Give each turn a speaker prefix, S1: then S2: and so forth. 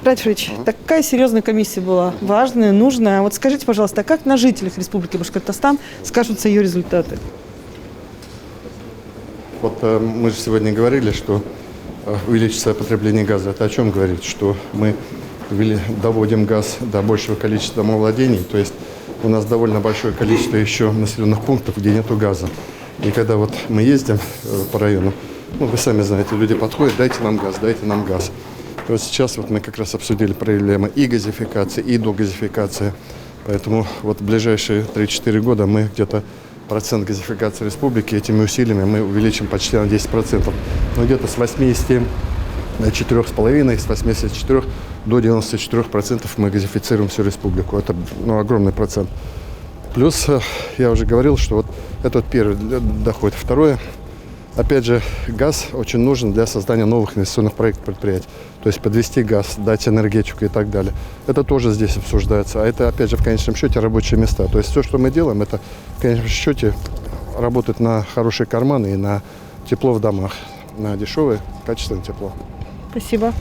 S1: Ратишевич, такая серьезная комиссия была, важная, нужная. Вот скажите, пожалуйста, а как на жителях Республики Башкортостан скажутся ее результаты?
S2: Вот мы же сегодня говорили, что увеличится потребление газа. Это о чем говорит? Что мы доводим газ до большего количества домовладений, то есть у нас довольно большое количество еще населенных пунктов, где нету газа. И когда вот мы ездим по району, ну, вы сами знаете, люди подходят, дайте нам газ, дайте нам газ. И вот сейчас вот мы как раз обсудили проблемы и газификации, и догазификации. Поэтому вот в ближайшие 3-4 года мы где-то процент газификации республики этими усилиями мы увеличим почти на 10%. Но где-то с 84,5, с 84 до 94% мы газифицируем всю республику. Это огромный процент. Плюс, я уже говорил, что вот это вот первый доход. Второе, опять же, газ очень нужен для создания новых инвестиционных проектов предприятий. То есть подвести газ, дать энергетику и так далее. Это тоже здесь обсуждается. А это, опять же, в конечном счете рабочие места. То есть все, что мы делаем, это в конечном счете работает на хорошие карманы и на тепло в домах, на дешевое, качественное тепло.
S1: Спасибо.